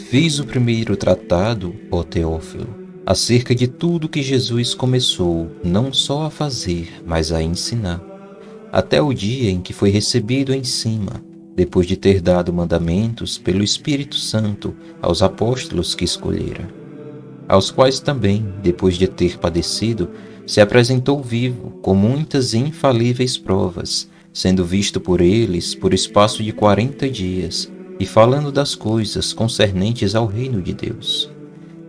Fiz o primeiro tratado, ó Teófilo, acerca de tudo que Jesus começou não só a fazer, mas a ensinar, até o dia em que foi recebido em cima, depois de ter dado mandamentos pelo Espírito Santo aos apóstolos que escolhera, aos quais também, depois de ter padecido, se apresentou vivo com muitas e infalíveis provas, sendo visto por eles por espaço de 40 dias, e falando das coisas concernentes ao reino de Deus.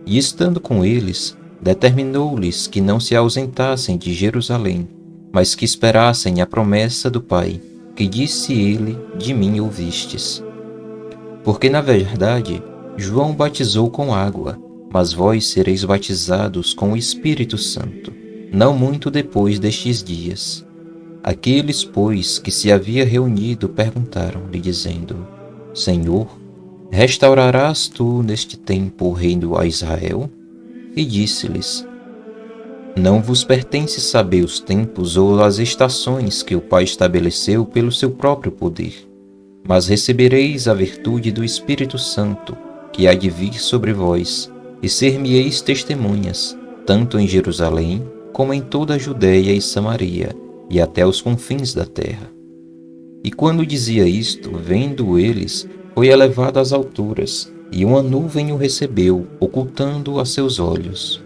E estando com eles, determinou-lhes que não se ausentassem de Jerusalém, mas que esperassem a promessa do Pai, que disse ele: de mim ouvistes. Porque, na verdade, João batizou com água, mas vós sereis batizados com o Espírito Santo, não muito depois destes dias. Aqueles, pois, que se havia reunido perguntaram-lhe, dizendo: Senhor, restaurarás tu neste tempo o reino a Israel? E disse-lhes: Não vos pertence saber os tempos ou as estações que o Pai estabeleceu pelo seu próprio poder, mas recebereis a virtude do Espírito Santo, que há de vir sobre vós, e ser-me-eis testemunhas, tanto em Jerusalém, como em toda a Judéia e Samaria, e até os confins da terra. E quando dizia isto, vendo eles, foi elevado às alturas, e uma nuvem o recebeu, ocultando a seus olhos.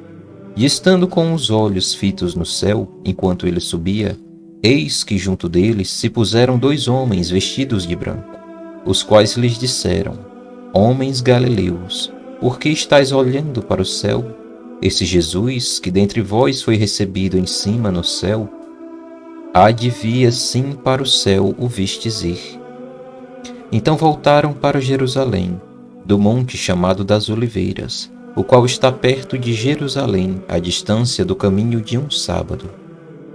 E estando com os olhos fitos no céu, enquanto ele subia, eis que junto deles se puseram 2 homens vestidos de branco, os quais lhes disseram: Homens galileus, por que estáis olhando para o céu? Esse Jesus, que dentre vós foi recebido em cima no céu, há de vir assim para o céu o vistes ir. Então voltaram para Jerusalém, do monte chamado das Oliveiras, o qual está perto de Jerusalém, à distância do caminho de um sábado.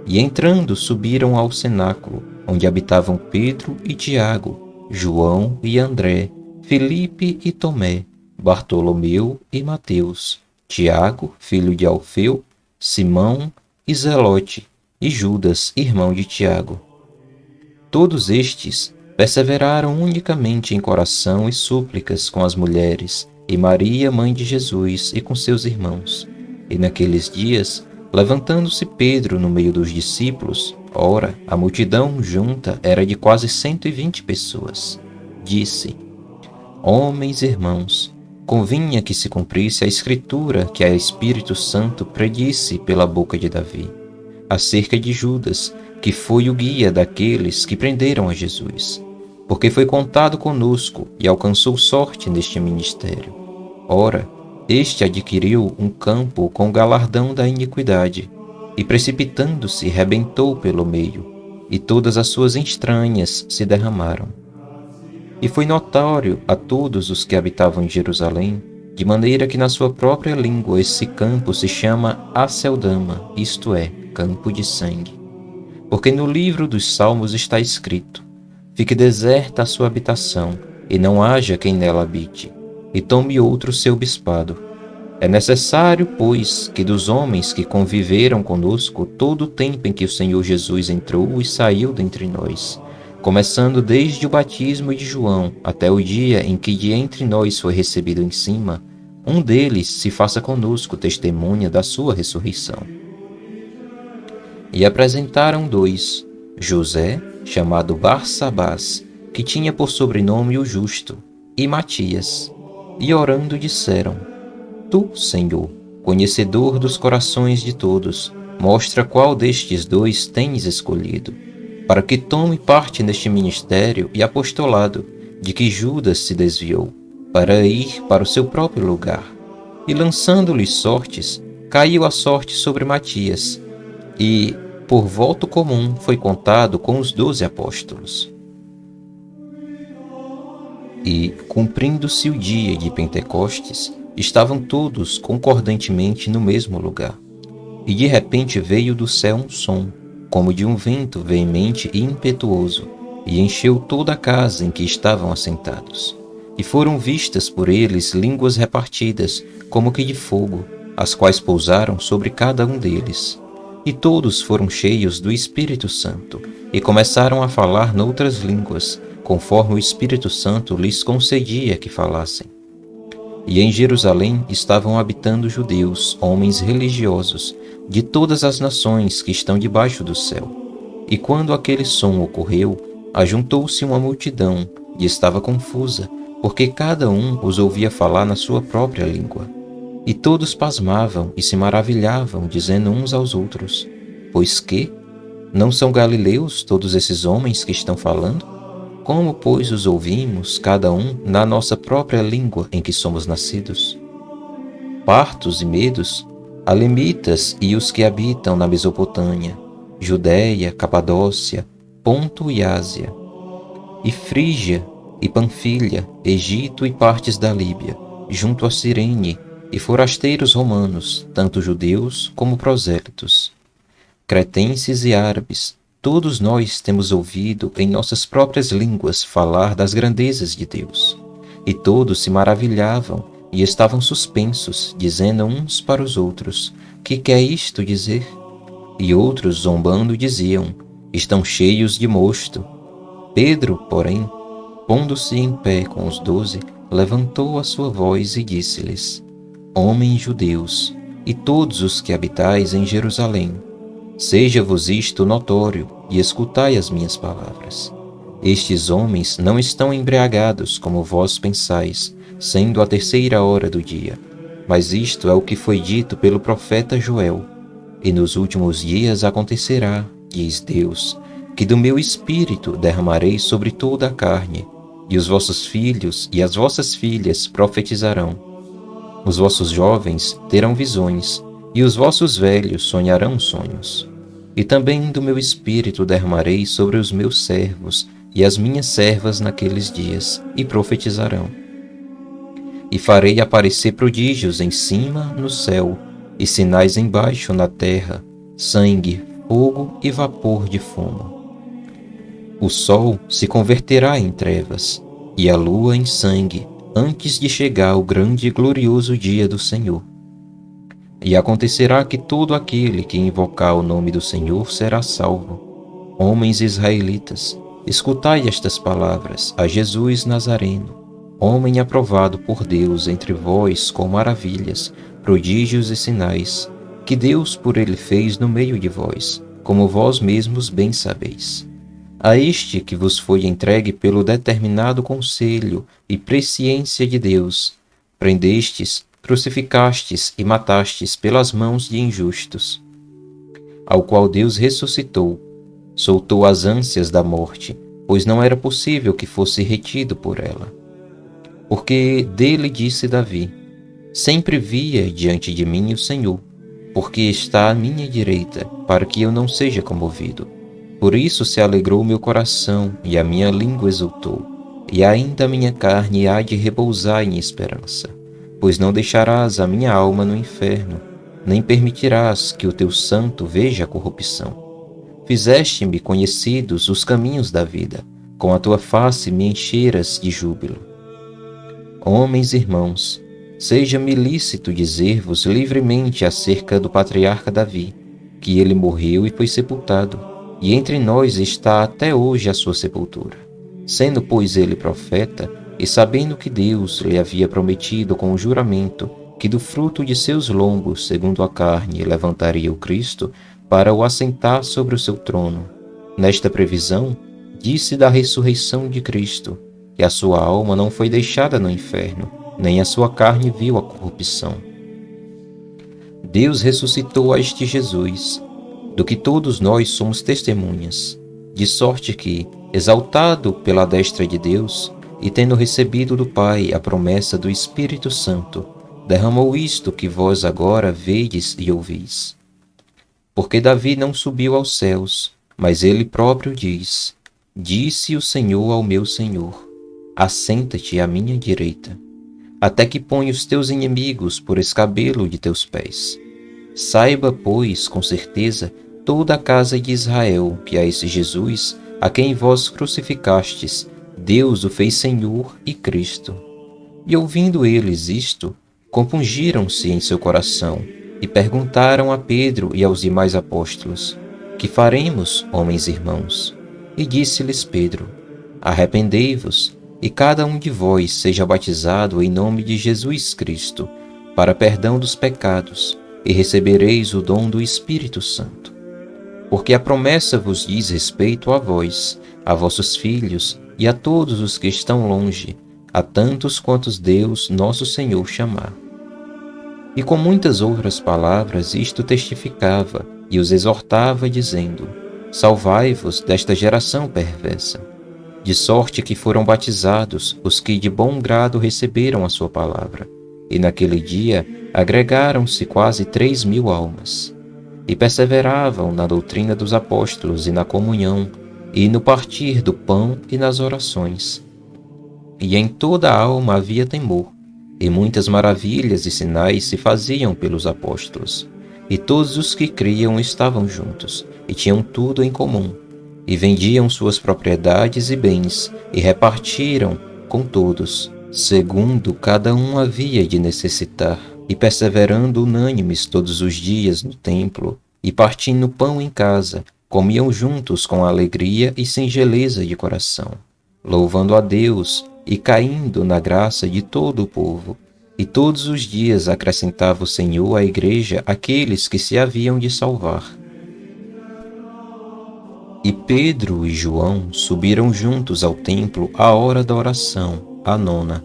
E entrando, subiram ao cenáculo, onde habitavam Pedro e Tiago, João e André, Filipe e Tomé, Bartolomeu e Mateus, Tiago, filho de Alfeu, Simão e Zelote, e Judas, irmão de Tiago. Todos estes perseveraram unicamente em coração e súplicas com as mulheres, e Maria, mãe de Jesus, e com seus irmãos. E naqueles dias, levantando-se Pedro no meio dos discípulos, ora, a multidão junta era de quase 120 pessoas, disse: Homens e irmãos, convinha que se cumprisse a escritura que a Espírito Santo predisse pela boca de Davi, acerca de Judas, que foi o guia daqueles que prenderam a Jesus, porque foi contado conosco e alcançou sorte neste ministério. Ora, este adquiriu um campo com o galardão da iniquidade, e precipitando-se, rebentou pelo meio, e todas as suas entranhas se derramaram. E foi notório a todos os que habitavam em Jerusalém, de maneira que na sua própria língua esse campo se chama Aceldama, isto é, campo de sangue. Porque no livro dos Salmos está escrito: Fique deserta a sua habitação, e não haja quem nela habite, e tome outro seu bispado. É necessário, pois, que dos homens que conviveram conosco todo o tempo em que o Senhor Jesus entrou e saiu dentre nós, começando desde o batismo de João até o dia em que de entre nós foi recebido em cima, um deles se faça conosco testemunha da sua ressurreição. E apresentaram 2, José, chamado Barsabás, que tinha por sobrenome o Justo, e Matias, e orando disseram: Tu, Senhor, conhecedor dos corações de todos, mostra qual destes 2 tens escolhido, para que tome parte neste ministério e apostolado, de que Judas se desviou, para ir para o seu próprio lugar. E lançando-lhe sortes, caiu a sorte sobre Matias, e, por voto comum, foi contado com os 12 apóstolos. E, cumprindo-se o dia de Pentecostes, estavam todos concordantemente no mesmo lugar. E de repente veio do céu um som, como de um vento veemente e impetuoso, e encheu toda a casa em que estavam assentados. E foram vistas por eles línguas repartidas, como que de fogo, as quais pousaram sobre cada um deles. E todos foram cheios do Espírito Santo, e começaram a falar noutras línguas, conforme o Espírito Santo lhes concedia que falassem. E em Jerusalém estavam habitando judeus, homens religiosos, de todas as nações que estão debaixo do céu. E quando aquele som ocorreu, ajuntou-se uma multidão, e estava confusa, porque cada um os ouvia falar na sua própria língua. E todos pasmavam e se maravilhavam, dizendo uns aos outros: Pois que? Não são galileus todos esses homens que estão falando? Como, pois, os ouvimos, cada um, na nossa própria língua em que somos nascidos? Partos e medos, alemitas e os que habitam na Mesopotâmia, Judéia, Capadócia, Ponto e Ásia, e Frígia e Panfilha, Egito e partes da Líbia, junto a Cirene, e forasteiros romanos, tanto judeus como prosélitos, cretenses e árabes, todos nós temos ouvido em nossas próprias línguas falar das grandezas de Deus. E todos se maravilhavam e estavam suspensos, dizendo uns para os outros: Que quer isto dizer? E outros, zombando, diziam: Estão cheios de mosto. Pedro, porém, pondo-se em pé com os 12, levantou a sua voz e disse-lhes: Homens judeus, e todos os que habitais em Jerusalém, seja-vos isto notório, e escutai as minhas palavras. Estes homens não estão embriagados, como vós pensais, sendo a 3ª hora do dia. Mas isto é o que foi dito pelo profeta Joel. E nos últimos dias acontecerá, diz Deus, que do meu espírito derramarei sobre toda a carne, e os vossos filhos e as vossas filhas profetizarão. Os vossos jovens terão visões, e os vossos velhos sonharão sonhos. E também do meu espírito derramarei sobre os meus servos e as minhas servas naqueles dias, e profetizarão. E farei aparecer prodígios em cima no céu, e sinais embaixo na terra, sangue, fogo e vapor de fumo. O sol se converterá em trevas, e a lua em sangue, antes de chegar o grande e glorioso dia do Senhor. E acontecerá que todo aquele que invocar o nome do Senhor será salvo. Homens israelitas, escutai estas palavras a Jesus Nazareno, homem aprovado por Deus entre vós com maravilhas, prodígios e sinais, que Deus por ele fez no meio de vós, como vós mesmos bem sabeis. A este que vos foi entregue pelo determinado conselho e presciência de Deus, prendestes, crucificastes e matastes pelas mãos de injustos, ao qual Deus ressuscitou, soltou as ânsias da morte, pois não era possível que fosse retido por ela. Porque dele disse Davi: Sempre via diante de mim o Senhor, porque está à minha direita, para que eu não seja comovido. Por isso se alegrou meu coração, e a minha língua exultou, e ainda a minha carne há de repousar em esperança. Pois não deixarás a minha alma no inferno, nem permitirás que o teu santo veja a corrupção. Fizeste-me conhecidos os caminhos da vida, com a tua face me encheras de júbilo. Homens e irmãos, seja-me lícito dizer-vos livremente acerca do patriarca Davi, que ele morreu e foi sepultado, e entre nós está até hoje a sua sepultura. Sendo, pois, ele profeta, e sabendo que Deus lhe havia prometido com o juramento que do fruto de seus lombos, segundo a carne, levantaria o Cristo para o assentar sobre o seu trono, nesta previsão, disse da ressurreição de Cristo, que a sua alma não foi deixada no inferno, nem a sua carne viu a corrupção. Deus ressuscitou a este Jesus, do que todos nós somos testemunhas, de sorte que, exaltado pela destra de Deus, e tendo recebido do Pai a promessa do Espírito Santo, derramou isto que vós agora vedes e ouvis. Porque Davi não subiu aos céus, mas ele próprio diz: Disse o Senhor ao meu Senhor: Assenta-te à minha direita, até que ponha os teus inimigos por escabelo de teus pés. Saiba, pois, com certeza, toda a casa de Israel, que a esse Jesus, a quem vós crucificastes, Deus o fez Senhor e Cristo. E ouvindo eles isto, compungiram-se em seu coração e perguntaram a Pedro e aos demais apóstolos: Que faremos, homens e irmãos? E disse-lhes Pedro: Arrependei-vos e cada um de vós seja batizado em nome de Jesus Cristo, para perdão dos pecados, e recebereis o dom do Espírito Santo. Porque a promessa vos diz respeito a vós, a vossos filhos e a todos os que estão longe, a tantos quantos Deus, nosso Senhor, chamar. E com muitas outras palavras isto testificava e os exortava, dizendo: Salvai-vos desta geração perversa. De sorte que foram batizados os que de bom grado receberam a sua palavra. E naquele dia agregaram-se quase 3.000 almas. E perseveravam na doutrina dos apóstolos e na comunhão, e no partir do pão e nas orações. E em toda a alma havia temor, e muitas maravilhas e sinais se faziam pelos apóstolos. E todos os que criam estavam juntos, e tinham tudo em comum, e vendiam suas propriedades e bens, e repartiram com todos, segundo cada um havia de necessitar, e perseverando unânimes todos os dias no templo, e partindo pão em casa, comiam juntos com alegria e singeleza de coração, louvando a Deus e caindo na graça de todo o povo. E todos os dias acrescentava o Senhor à igreja aqueles que se haviam de salvar. E Pedro e João subiram juntos ao templo à hora da oração, a 9ª.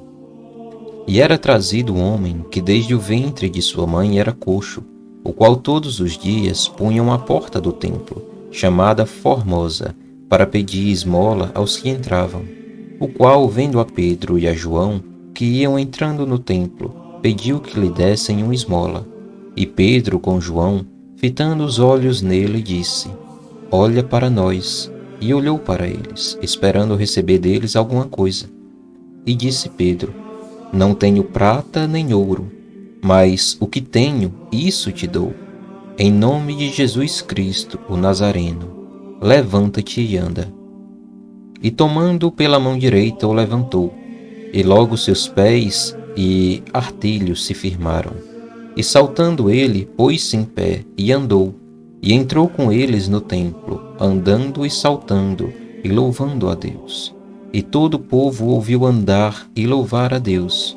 E era trazido um homem que desde o ventre de sua mãe era coxo, o qual todos os dias punham à porta do templo, chamada Formosa, para pedir esmola aos que entravam. O qual, vendo a Pedro e a João, que iam entrando no templo, pediu que lhe dessem uma esmola. E Pedro, com João, fitando os olhos nele, disse: Olha para nós. E olhou para eles, esperando receber deles alguma coisa. E disse Pedro: Não tenho prata nem ouro, mas o que tenho, isso te dou. Em nome de Jesus Cristo, o Nazareno, levanta-te e anda. E tomando-o pela mão direita, o levantou, e logo seus pés e artelhos se firmaram. E saltando ele, pôs-se em pé e andou, e entrou com eles no templo, andando e saltando, e louvando a Deus. E todo o povo ouviu andar e louvar a Deus.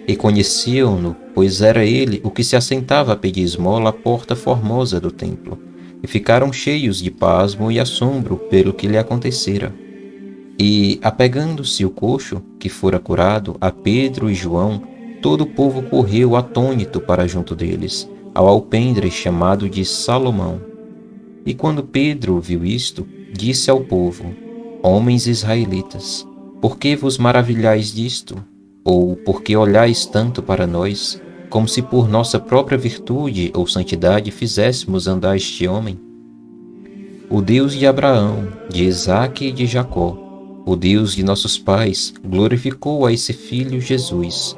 E conheciam-no, pois era ele o que se assentava a pedir esmola à porta formosa do templo, e ficaram cheios de pasmo e assombro pelo que lhe acontecera. E, apegando-se o coxo, que fora curado, a Pedro e João, todo o povo correu atônito para junto deles, ao alpendre chamado de Salomão. E quando Pedro viu isto, disse ao povo: Homens israelitas, por que vos maravilhais disto? Ou por que olhais tanto para nós, como se por nossa própria virtude ou santidade fizéssemos andar este homem? O Deus de Abraão, de Isaque e de Jacó, o Deus de nossos pais, glorificou a esse Filho Jesus,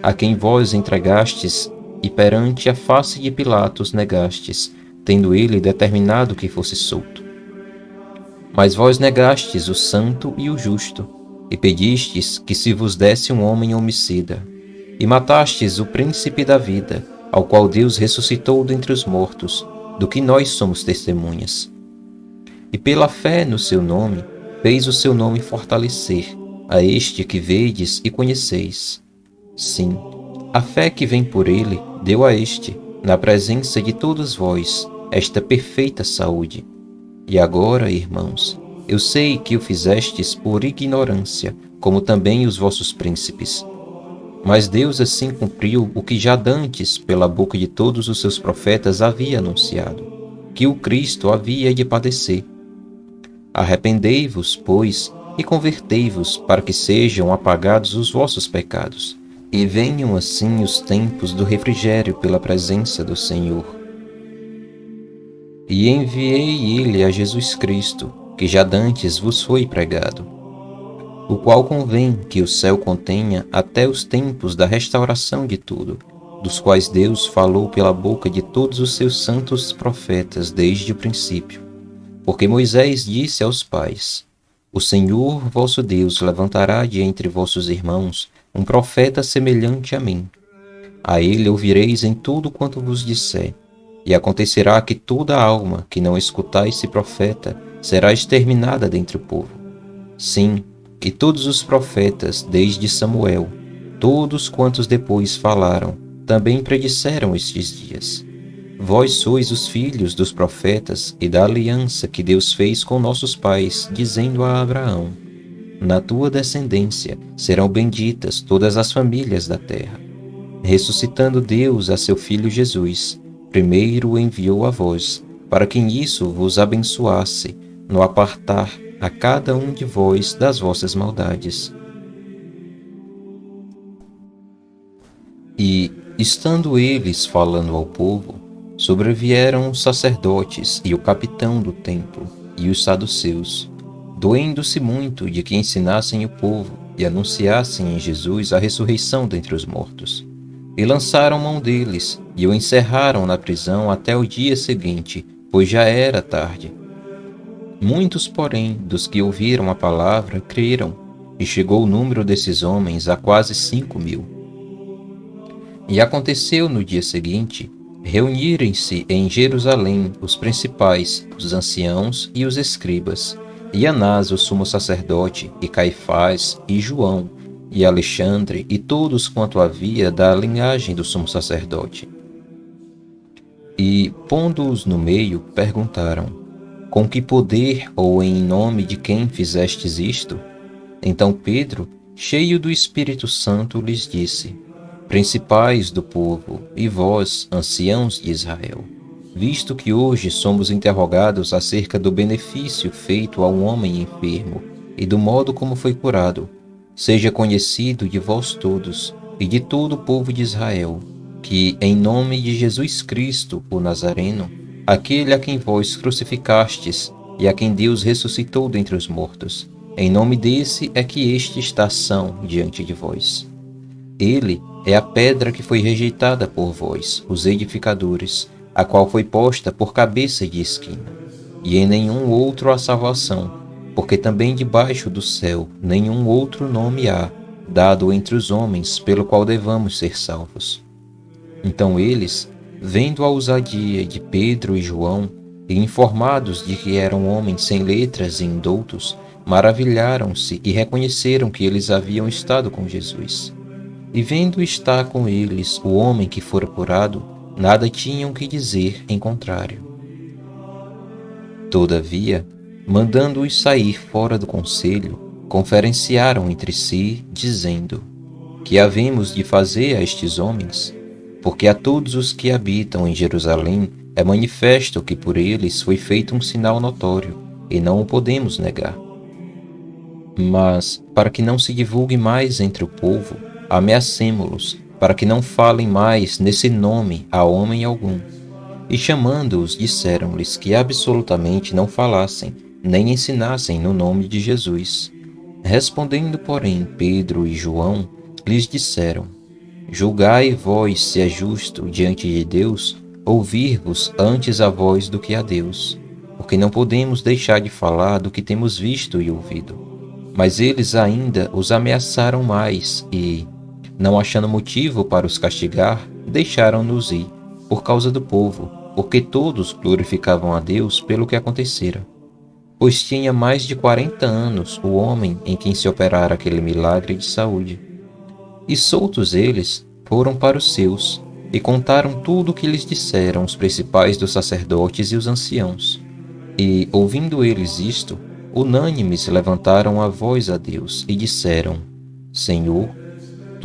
a quem vós entregastes e perante a face de Pilatos negastes, tendo ele determinado que fosse solto. Mas vós negastes o santo e o justo, e pedistes que se vos desse um homem homicida, e matastes o príncipe da vida, ao qual Deus ressuscitou dentre os mortos, do que nós somos testemunhas. E pela fé no seu nome, fez o seu nome fortalecer, a este que vedes e conheceis. Sim, a fé que vem por ele deu a este, na presença de todos vós, esta perfeita saúde. E agora, irmãos, eu sei que o fizestes por ignorância, como também os vossos príncipes. Mas Deus assim cumpriu o que já dantes, pela boca de todos os seus profetas, havia anunciado, que o Cristo havia de padecer. Arrependei-vos, pois, e convertei-vos, para que sejam apagados os vossos pecados, e venham assim os tempos do refrigério pela presença do Senhor. E enviei ele a Jesus Cristo, que já dantes vos foi pregado, o qual convém que o céu contenha até os tempos da restauração de tudo, dos quais Deus falou pela boca de todos os seus santos profetas desde o princípio. Porque Moisés disse aos pais: O Senhor vosso Deus levantará de entre vossos irmãos um profeta semelhante a mim. A ele ouvireis em tudo quanto vos disser. E acontecerá que toda alma que não escutar esse profeta será exterminada dentre o povo. Sim, e todos os profetas, desde Samuel, todos quantos depois falaram, também predisseram estes dias. Vós sois os filhos dos profetas e da aliança que Deus fez com nossos pais, dizendo a Abraão: na tua descendência serão benditas todas as famílias da terra. Ressuscitando Deus a seu Filho Jesus, primeiro o enviou a vós, para que nisso vos abençoasse, no apartar a cada um de vós das vossas maldades. E, estando eles falando ao povo, sobrevieram os sacerdotes e o capitão do templo e os saduceus, doendo-se muito de que ensinassem o povo e anunciassem em Jesus a ressurreição dentre os mortos. E lançaram mão deles e o encerraram na prisão até o dia seguinte, pois já era tarde. Muitos, porém, dos que ouviram a palavra creram, e chegou o número desses homens a quase 5.000. E aconteceu no dia seguinte reunirem-se em Jerusalém os principais, os anciãos e os escribas, e Anás, o sumo sacerdote, e Caifás, e João, e Alexandre, e todos quanto havia da linhagem do sumo sacerdote. E, pondo-os no meio, perguntaram: com que poder ou em nome de quem fizestes isto? Então Pedro, cheio do Espírito Santo, lhes disse: principais do povo, e vós, anciãos de Israel, visto que hoje somos interrogados acerca do benefício feito a um homem enfermo e do modo como foi curado, seja conhecido de vós todos e de todo o povo de Israel, que, em nome de Jesus Cristo, o Nazareno, aquele a quem vós crucificastes e a quem Deus ressuscitou dentre os mortos, em nome desse é que este está são diante de vós. Ele é a pedra que foi rejeitada por vós, os edificadores, a qual foi posta por cabeça de esquina. E em nenhum outro há salvação, porque também debaixo do céu nenhum outro nome há, dado entre os homens, pelo qual devamos ser salvos. Então eles, vendo a ousadia de Pedro e João, e informados de que eram homens sem letras e indoutos, maravilharam-se e reconheceram que eles haviam estado com Jesus. E vendo estar com eles o homem que fora curado, nada tinham que dizer em contrário. Todavia, mandando-os sair fora do conselho, conferenciaram entre si, dizendo: que havemos de fazer a estes homens? Porque a todos os que habitam em Jerusalém é manifesto que por eles foi feito um sinal notório, e não o podemos negar. Mas, para que não se divulgue mais entre o povo, ameacemo-los, para que não falem mais nesse nome a homem algum. E chamando-os, disseram-lhes que absolutamente não falassem, nem ensinassem no nome de Jesus. Respondendo, porém, Pedro e João, lhes disseram: julgai vós se é justo diante de Deus ouvir-vos antes a vós do que a Deus, porque não podemos deixar de falar do que temos visto e ouvido. Mas eles ainda os ameaçaram mais e, não achando motivo para os castigar, deixaram-nos ir, por causa do povo, porque todos glorificavam a Deus pelo que acontecera. Pois tinha mais de 40 anos o homem em quem se operara aquele milagre de saúde. E soltos eles, foram para os seus, e contaram tudo o que lhes disseram os principais dos sacerdotes e os anciãos. E, ouvindo eles isto, unânimes levantaram a voz a Deus e disseram: Senhor,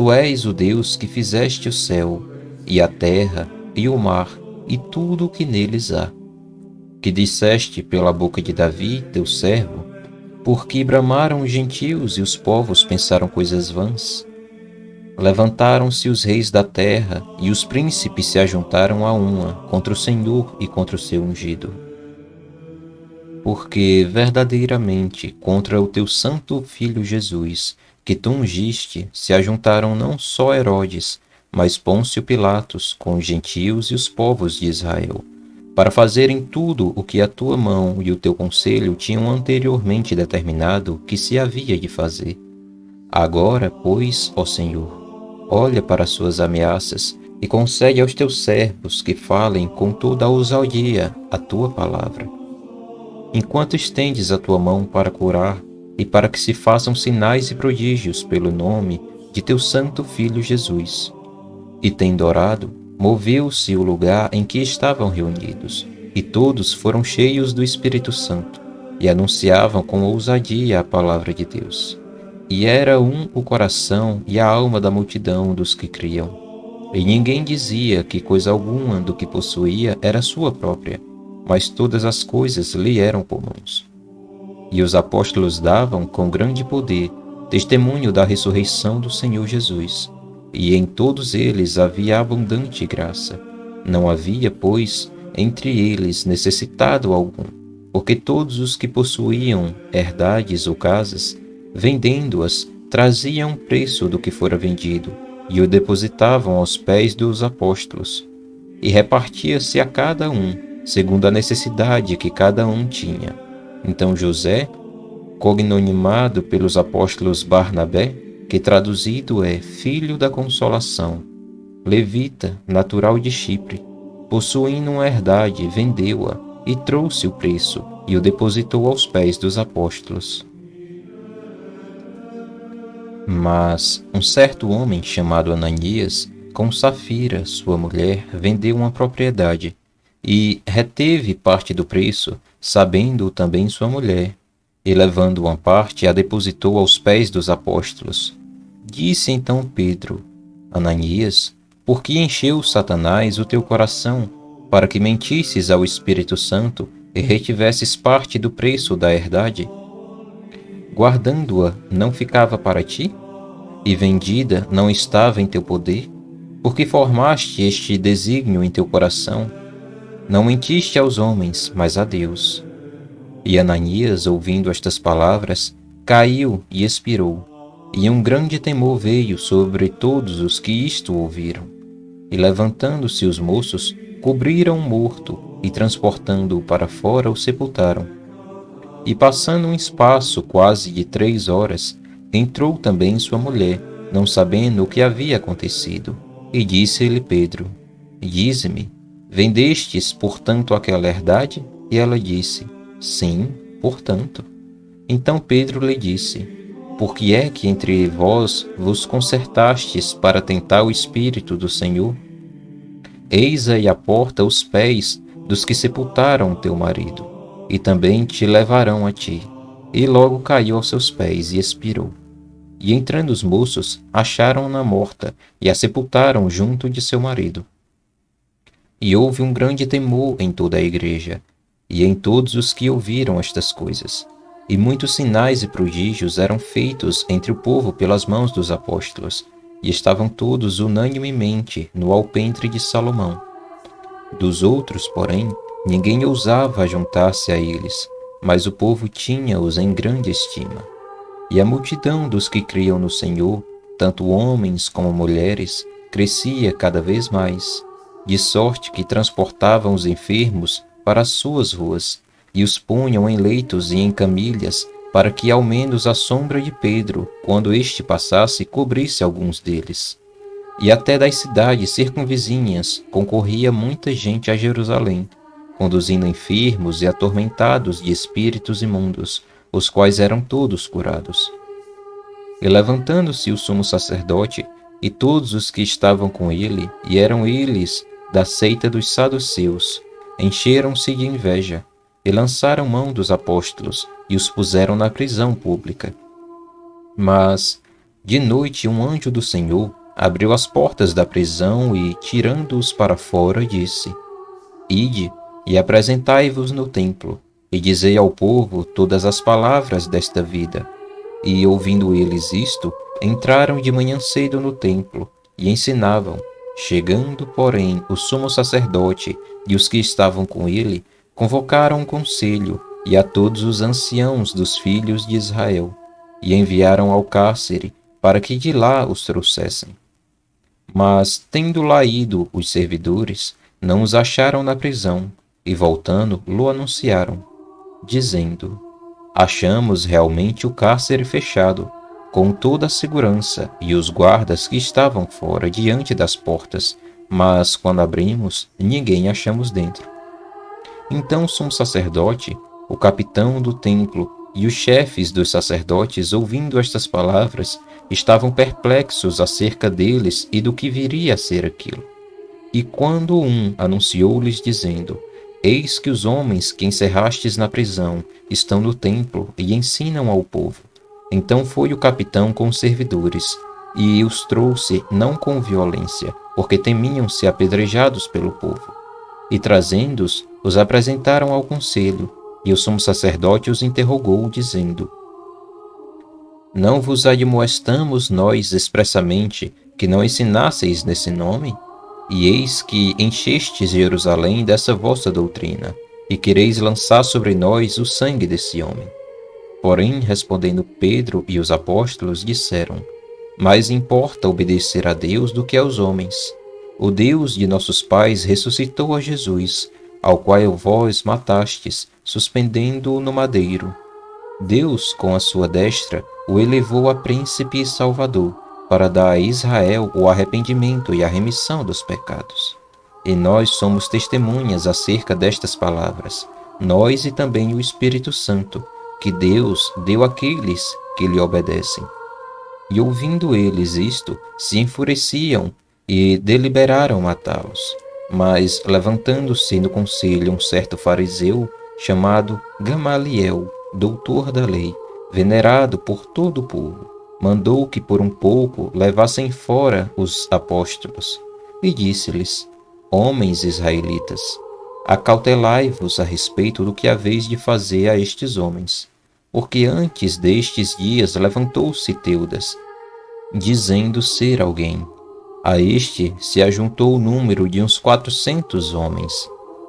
Tu és o Deus que fizeste o céu, e a terra, e o mar, e tudo o que neles há. Que disseste pela boca de Davi, teu servo, porque bramaram os gentios e os povos pensaram coisas vãs. Levantaram-se os reis da terra, e os príncipes se ajuntaram a uma contra o Senhor e contra o seu ungido. Porque verdadeiramente contra o teu santo Filho Jesus, que tu ungiste, se ajuntaram não só Herodes, mas Pôncio Pilatos, com os gentios e os povos de Israel, para fazerem tudo o que a tua mão e o teu conselho tinham anteriormente determinado que se havia de fazer. Agora, pois, ó Senhor, olha para as suas ameaças e concede aos teus servos que falem com toda a ousadia a tua palavra. Enquanto estendes a tua mão para curar, e para que se façam sinais e prodígios pelo nome de teu santo Filho Jesus. E tendo orado, moveu-se o lugar em que estavam reunidos, e todos foram cheios do Espírito Santo, e anunciavam com ousadia a palavra de Deus. E era um o coração e a alma da multidão dos que criam. E ninguém dizia que coisa alguma do que possuía era sua própria, mas todas as coisas lhe eram comuns. E os apóstolos davam, com grande poder, testemunho da ressurreição do Senhor Jesus, e em todos eles havia abundante graça. Não havia, pois, entre eles necessitado algum, porque todos os que possuíam herdades ou casas, vendendo-as, traziam o preço do que fora vendido, e o depositavam aos pés dos apóstolos. E repartia-se a cada um, segundo a necessidade que cada um tinha. Então José, cognomado pelos apóstolos Barnabé, que traduzido é Filho da Consolação, levita, natural de Chipre, possuindo uma herdade, vendeu-a e trouxe o preço e o depositou aos pés dos apóstolos. Mas um certo homem chamado Ananias, com Safira, sua mulher, vendeu uma propriedade e reteve parte do preço, sabendo também sua mulher, e levando uma parte, a depositou aos pés dos apóstolos. Disse então Pedro: Ananias, por que encheu Satanás o teu coração, para que mentisses ao Espírito Santo e retivesses parte do preço da herdade? Guardando-a, não ficava para ti? E vendida, não estava em teu poder? Porque formaste este desígnio em teu coração? Não mentiste aos homens, mas a Deus. E Ananias, ouvindo estas palavras, caiu e expirou. E um grande temor veio sobre todos os que isto ouviram. E levantando-se os moços, cobriram o morto, e transportando-o para fora, o sepultaram. E passando um espaço quase de 3 horas, entrou também sua mulher, não sabendo o que havia acontecido. E disse-lhe Pedro: Dize-me, vendestes, portanto, aquela herdade? E ela disse: Sim, portanto. Então Pedro lhe disse: Por que é que entre vós vos concertastes para tentar o Espírito do Senhor? Eis aí à porta os pés dos que sepultaram teu marido, e também te levarão a ti. E logo caiu aos seus pés e expirou. E entrando os moços, acharam-na morta, e a sepultaram junto de seu marido. E houve um grande temor em toda a igreja, e em todos os que ouviram estas coisas. E muitos sinais e prodígios eram feitos entre o povo pelas mãos dos apóstolos, e estavam todos unanimemente no alpendre de Salomão. Dos outros, porém, ninguém ousava juntar-se a eles, mas o povo tinha-os em grande estima. E a multidão dos que criam no Senhor, tanto homens como mulheres, crescia cada vez mais, de sorte que transportavam os enfermos para as suas ruas, e os punham em leitos e em camilhas, para que ao menos a sombra de Pedro, quando este passasse, cobrisse alguns deles. E até das cidades circunvizinhas concorria muita gente a Jerusalém, conduzindo enfermos e atormentados de espíritos imundos, os quais eram todos curados. E levantando-se o sumo sacerdote e todos os que estavam com ele, e eram eles da seita dos saduceus, encheram-se de inveja, e lançaram mão dos apóstolos, e os puseram na prisão pública. Mas, de noite, um anjo do Senhor abriu as portas da prisão e, tirando-os para fora, disse: Ide e apresentai-vos no templo, e dizei ao povo todas as palavras desta vida. E, ouvindo eles isto, entraram de manhã cedo no templo, e ensinavam. Chegando, porém, o sumo sacerdote e os que estavam com ele, convocaram um conselho, e a todos os anciãos dos filhos de Israel, e enviaram ao cárcere, para que de lá os trouxessem. Mas, tendo lá ido os servidores, não os acharam na prisão, e voltando, lo anunciaram, dizendo: Achamos realmente o cárcere fechado, com toda a segurança, e os guardas que estavam fora diante das portas, mas, quando abrimos, ninguém achamos dentro. Então o sumo sacerdote, o capitão do templo E os chefes dos sacerdotes, ouvindo estas palavras, estavam perplexos acerca deles e do que viria a ser aquilo. E quando um anunciou-lhes, dizendo: Eis que os homens que encerrastes na prisão estão no templo e ensinam ao povo. Então foi o capitão com os servidores, e os trouxe não com violência, porque temiam ser apedrejados pelo povo. E trazendo-os, os apresentaram ao conselho, e o sumo sacerdote os interrogou, dizendo: Não vos admoestamos nós expressamente que não ensinasseis nesse nome? E eis que enchestes Jerusalém dessa vossa doutrina, e quereis lançar sobre nós o sangue desse homem. Porém, respondendo Pedro e os apóstolos, disseram: Mais importa obedecer a Deus do que aos homens. O Deus de nossos pais ressuscitou a Jesus, ao qual vós matastes, suspendendo-o no madeiro. Deus, com a sua destra, o elevou a príncipe e salvador, para dar a Israel o arrependimento e a remissão dos pecados. E nós somos testemunhas acerca destas palavras, nós e também o Espírito Santo, que Deus deu àqueles que lhe obedecem. E ouvindo eles isto, se enfureciam e deliberaram matá-los. Mas, levantando-se no conselho um certo fariseu, chamado Gamaliel, doutor da lei, venerado por todo o povo, mandou que por um pouco levassem fora os apóstolos, e disse-lhes: Homens israelitas, acautelai-vos a respeito do que haveis de fazer a estes homens. Porque antes destes dias levantou-se Teudas, dizendo ser alguém. A este se ajuntou o número de uns 400 homens,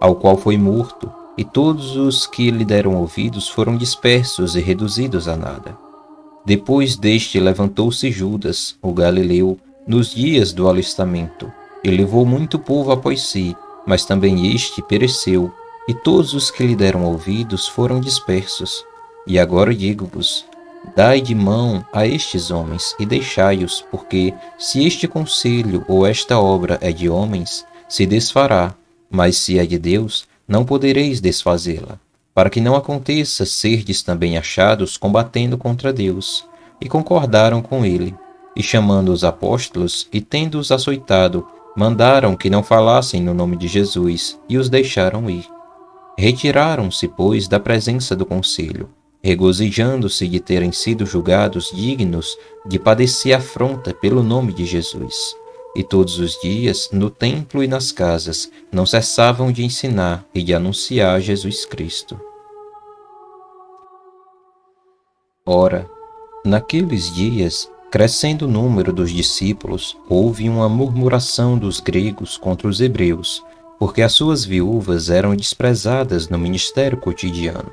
ao qual foi morto, e todos os que lhe deram ouvidos foram dispersos e reduzidos a nada. Depois deste levantou-se Judas, o galileu, nos dias do alistamento, e levou muito povo após si, mas também este pereceu, e todos os que lhe deram ouvidos foram dispersos. E agora digo-vos: dai de mão a estes homens e deixai-os, porque se este conselho ou esta obra é de homens, se desfará, mas se é de Deus, não podereis desfazê-la, para que não aconteça serdes também achados combatendo contra Deus. E concordaram com ele, e chamando os apóstolos, e tendo-os açoitado, mandaram que não falassem no nome de Jesus, e os deixaram ir. Retiraram-se, pois, da presença do conselho, regozijando-se de terem sido julgados dignos de padecer afronta pelo nome de Jesus. E todos os dias, no templo e nas casas, não cessavam de ensinar e de anunciar Jesus Cristo. Ora, naqueles dias, crescendo o número dos discípulos, houve uma murmuração dos gregos contra os hebreus, porque as suas viúvas eram desprezadas no ministério cotidiano.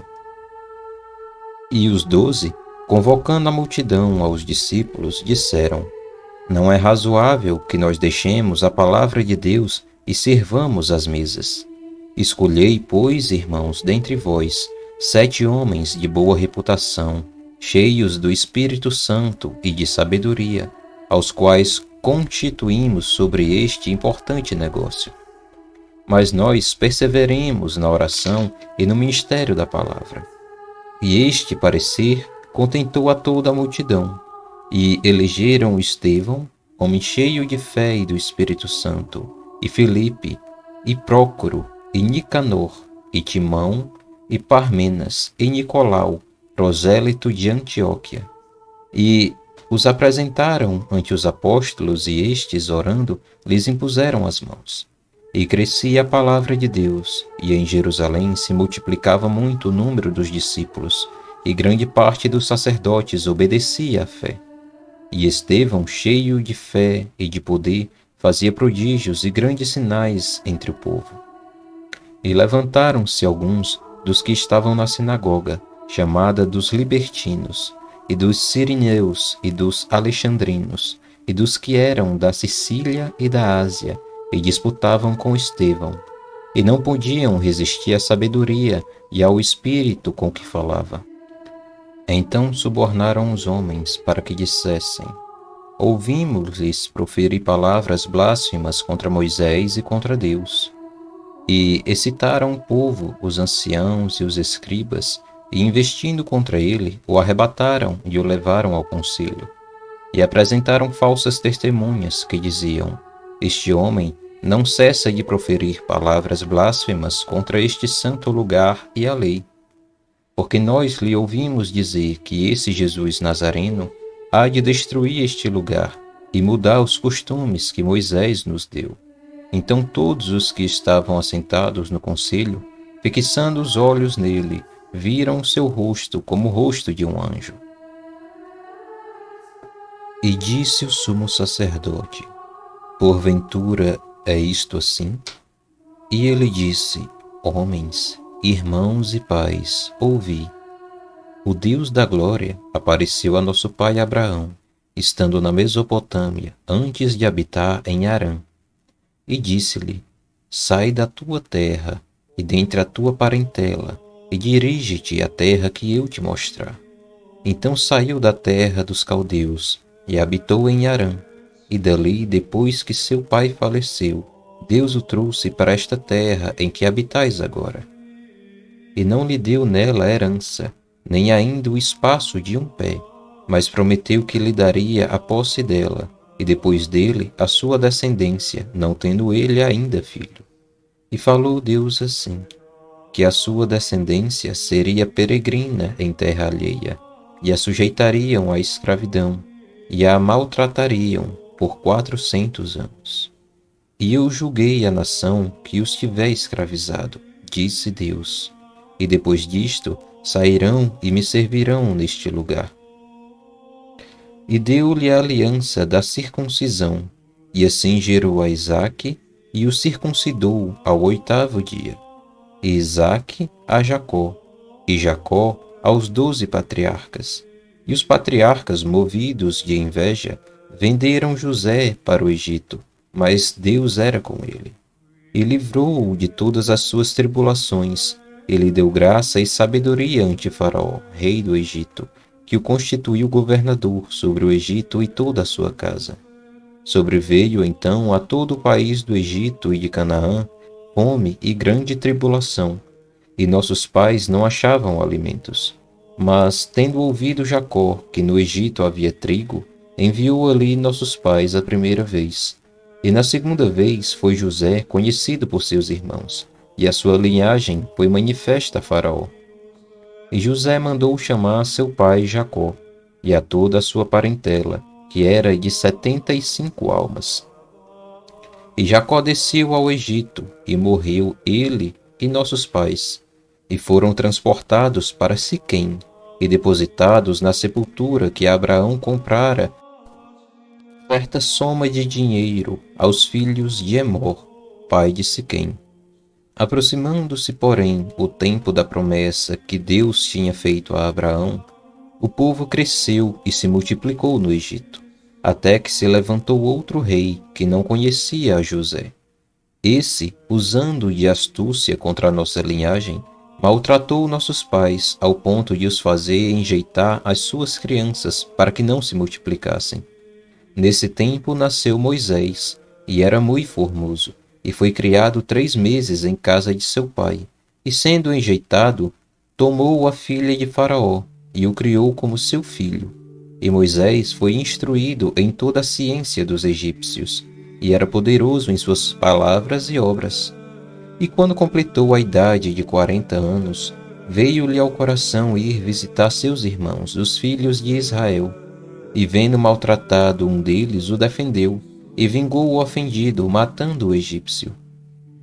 E os 12, convocando a multidão aos discípulos, disseram: Não é razoável que nós deixemos a palavra de Deus e servamos as mesas. Escolhei, pois, irmãos, dentre vós, 7 homens de boa reputação, cheios do Espírito Santo e de sabedoria, aos quais constituímos sobre este importante negócio. Mas nós perseveremos na oração e no ministério da palavra. E este parecer contentou a toda a multidão, e elegeram Estevão, homem cheio de fé e do Espírito Santo, e Filipe, e Prócoro, e Nicanor, e Timão, e Parmenas, e Nicolau, prosélito de Antioquia. E os apresentaram ante os apóstolos, e estes, orando, lhes impuseram as mãos. E crescia a palavra de Deus, e em Jerusalém se multiplicava muito o número dos discípulos, e grande parte dos sacerdotes obedecia à fé. E Estevão, cheio de fé e de poder, fazia prodígios e grandes sinais entre o povo. E levantaram-se alguns dos que estavam na sinagoga, chamada dos libertinos, e dos sirineus, e dos alexandrinos, e dos que eram da Sicília e da Ásia, e disputavam com Estevão, e não podiam resistir à sabedoria e ao espírito com que falava. Então subornaram os homens para que dissessem: Ouvimos-lhes proferir palavras blasfemas contra Moisés e contra Deus. E excitaram o povo, os anciãos e os escribas, e, investindo contra ele, o arrebataram e o levaram ao concílio. E apresentaram falsas testemunhas que diziam: Este homem não cessa de proferir palavras blasfemas contra este santo lugar e a lei. Porque nós lhe ouvimos dizer que esse Jesus Nazareno há de destruir este lugar e mudar os costumes que Moisés nos deu. Então todos os que estavam assentados no concílio, fixando os olhos nele, viram o seu rosto como o rosto de um anjo. E disse o sumo sacerdote: Porventura é isto assim? E ele disse: Homens, irmãos e pais, ouvi. O Deus da glória apareceu a nosso pai Abraão, estando na Mesopotâmia, antes de habitar em Harã. E disse-lhe: Sai da tua terra e dentre a tua parentela, e dirige-te à terra que eu te mostrar. Então saiu da terra dos caldeus e habitou em Harã. E dali, depois que seu pai faleceu, Deus o trouxe para esta terra em que habitais agora. E não lhe deu nela herança, nem ainda o espaço de um pé, mas prometeu que lhe daria a posse dela, e depois dele a sua descendência, não tendo ele ainda filho. E falou Deus assim, que a sua descendência seria peregrina em terra alheia, e a sujeitariam à escravidão, e a maltratariam por 400 anos. E eu julguei a nação que os tiver escravizado, disse Deus, e depois disto sairão e me servirão neste lugar. E deu-lhe a aliança da circuncisão, e assim gerou a Isaque, e o circuncidou ao 8º dia. E Isaque a Jacó, e Jacó aos 12 patriarcas. E os patriarcas, movidos de inveja, venderam José para o Egito, mas Deus era com ele. E livrou-o de todas as suas tribulações. Ele deu graça e sabedoria ante Faraó, rei do Egito, que o constituiu governador sobre o Egito e toda a sua casa. Sobreveio então a todo o país do Egito e de Canaã fome e grande tribulação, e nossos pais não achavam alimentos. Mas, tendo ouvido Jacó que no Egito havia trigo, enviou ali nossos pais a primeira vez. E na segunda vez foi José conhecido por seus irmãos, e a sua linhagem foi manifesta a Faraó. E José mandou chamar seu pai Jacó, e a toda a sua parentela, que era de 75 almas. E Jacó desceu ao Egito, e morreu ele e nossos pais, e foram transportados para Siquém, e depositados na sepultura que Abraão comprara certa soma de dinheiro aos filhos de Emor, pai de Siquém. Aproximando-se, porém, o tempo da promessa que Deus tinha feito a Abraão, o povo cresceu e se multiplicou no Egito, até que se levantou outro rei que não conhecia a José. Esse, usando de astúcia contra a nossa linhagem, maltratou nossos pais ao ponto de os fazer enjeitar as suas crianças para que não se multiplicassem. Nesse tempo nasceu Moisés, e era muito formoso, e foi criado 3 meses em casa de seu pai. E sendo enjeitado, tomou a filha de Faraó, e o criou como seu filho. E Moisés foi instruído em toda a ciência dos egípcios, e era poderoso em suas palavras e obras. E quando completou a idade de 40 anos, veio-lhe ao coração ir visitar seus irmãos, os filhos de Israel. E vendo maltratado um deles, o defendeu, e vingou o ofendido, matando o egípcio.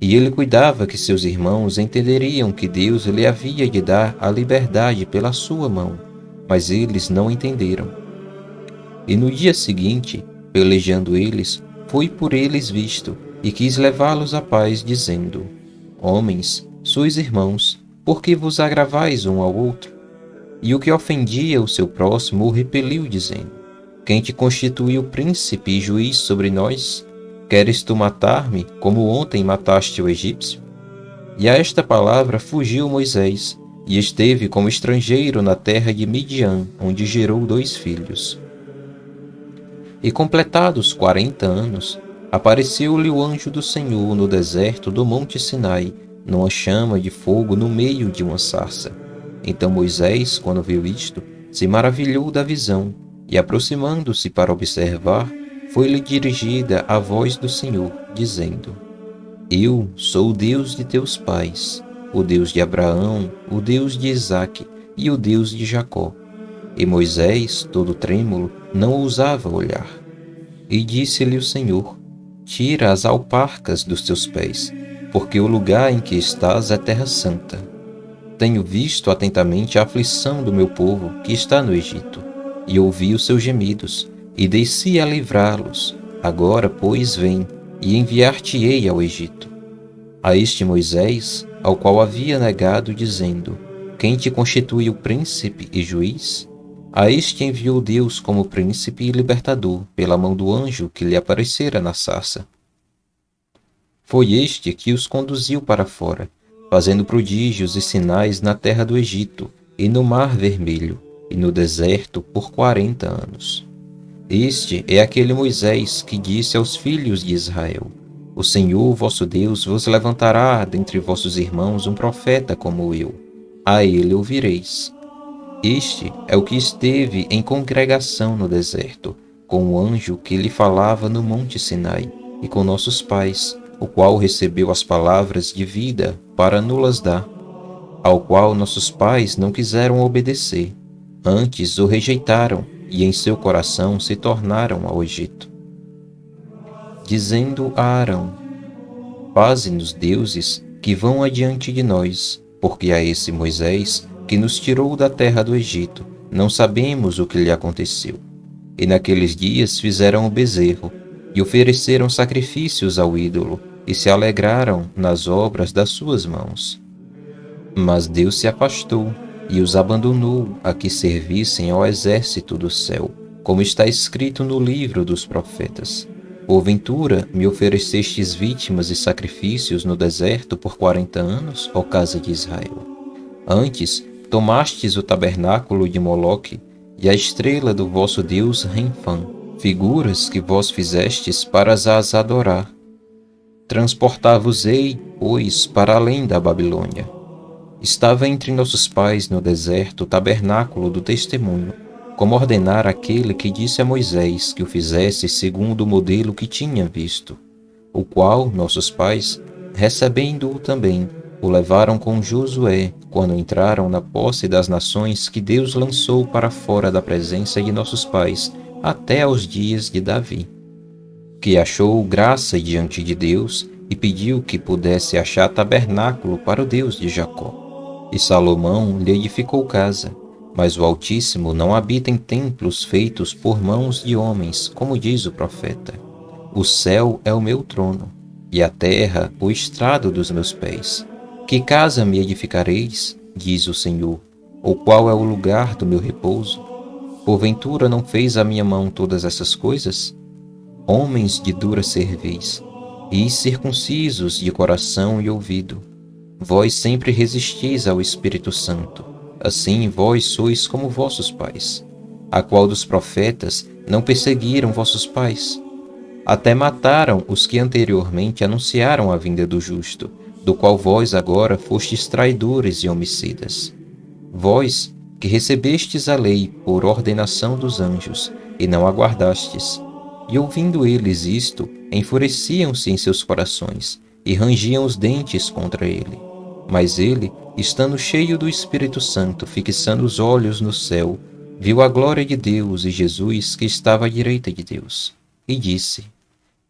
E ele cuidava que seus irmãos entenderiam que Deus lhe havia de dar a liberdade pela sua mão, mas eles não entenderam. E no dia seguinte, pelejando eles, foi por eles visto, e quis levá-los à paz, dizendo: Homens, sois irmãos, por que vos agravais um ao outro? E o que ofendia o seu próximo o repeliu, dizendo: Quem te constituiu príncipe e juiz sobre nós? Queres tu matar-me, como ontem mataste o egípcio? E a esta palavra fugiu Moisés, e esteve como estrangeiro na terra de Midian, onde gerou 2 filhos. E completados 40 anos, apareceu-lhe o anjo do Senhor no deserto do monte Sinai, numa chama de fogo no meio de uma sarça. Então Moisés, quando viu isto, se maravilhou da visão, e aproximando-se para observar, foi-lhe dirigida a voz do Senhor, dizendo: Eu sou o Deus de teus pais, o Deus de Abraão, o Deus de Isaque e o Deus de Jacó. E Moisés, todo trêmulo, não ousava olhar. E disse-lhe o Senhor: Tira as alparcas dos teus pés, porque o lugar em que estás é terra santa. Tenho visto atentamente a aflição do meu povo que está no Egito, e ouvi os seus gemidos, e desci a livrá-los. Agora, pois, vem, e enviar-te-ei ao Egito. A este Moisés, ao qual havia negado, dizendo: Quem te constituiu príncipe e juiz? A este enviou Deus como príncipe e libertador, pela mão do anjo que lhe aparecera na sarça. Foi este que os conduziu para fora, fazendo prodígios e sinais na terra do Egito, e no mar Vermelho, e no deserto por 40 anos. Este é aquele Moisés que disse aos filhos de Israel: O Senhor vosso Deus vos levantará dentre vossos irmãos um profeta como eu. A ele ouvireis. Este é o que esteve em congregação no deserto, com o anjo que lhe falava no monte Sinai, e com nossos pais, o qual recebeu as palavras de vida para nos dar, ao qual nossos pais não quiseram obedecer, antes o rejeitaram, e em seu coração se tornaram ao Egito. Dizendo a Arão: Faze-nos deuses que vão adiante de nós, porque a esse Moisés, que nos tirou da terra do Egito, não sabemos o que lhe aconteceu. E naqueles dias fizeram o bezerro, e ofereceram sacrifícios ao ídolo, e se alegraram nas obras das suas mãos. Mas Deus se afastou, e os abandonou a que servissem ao exército do céu, como está escrito no livro dos profetas. Porventura me oferecestes vítimas e sacrifícios no deserto por 40 anos, ó casa de Israel? Antes, tomastes o tabernáculo de Moloque e a estrela do vosso deus Renfã, figuras que vós fizestes para as adorar. Transportar-vos-ei, pois, para além da Babilônia. Estava entre nossos pais no deserto o tabernáculo do testemunho, como ordenara aquele que disse a Moisés que o fizesse segundo o modelo que tinha visto, o qual nossos pais, recebendo-o também, o levaram com Josué, quando entraram na posse das nações que Deus lançou para fora da presença de nossos pais, até aos dias de Davi, que achou graça diante de Deus e pediu que pudesse achar tabernáculo para o Deus de Jacó. E Salomão lhe edificou casa, mas o Altíssimo não habita em templos feitos por mãos de homens, como diz o profeta. O céu é o meu trono, e a terra o estrado dos meus pés. Que casa me edificareis, diz o Senhor, ou qual é o lugar do meu repouso? Porventura não fez a minha mão todas essas coisas? Homens de dura cerviz, e circuncisos de coração e ouvido, vós sempre resistis ao Espírito Santo, assim vós sois como vossos pais. A qual dos profetas não perseguiram vossos pais? Até mataram os que anteriormente anunciaram a vinda do justo, do qual vós agora fostes traidores e homicidas. Vós, que recebestes a lei por ordenação dos anjos, e não aguardastes. E ouvindo eles isto, enfureciam-se em seus corações, e rangiam os dentes contra ele. Mas ele, estando cheio do Espírito Santo, fixando os olhos no céu, viu a glória de Deus e Jesus que estava à direita de Deus, e disse: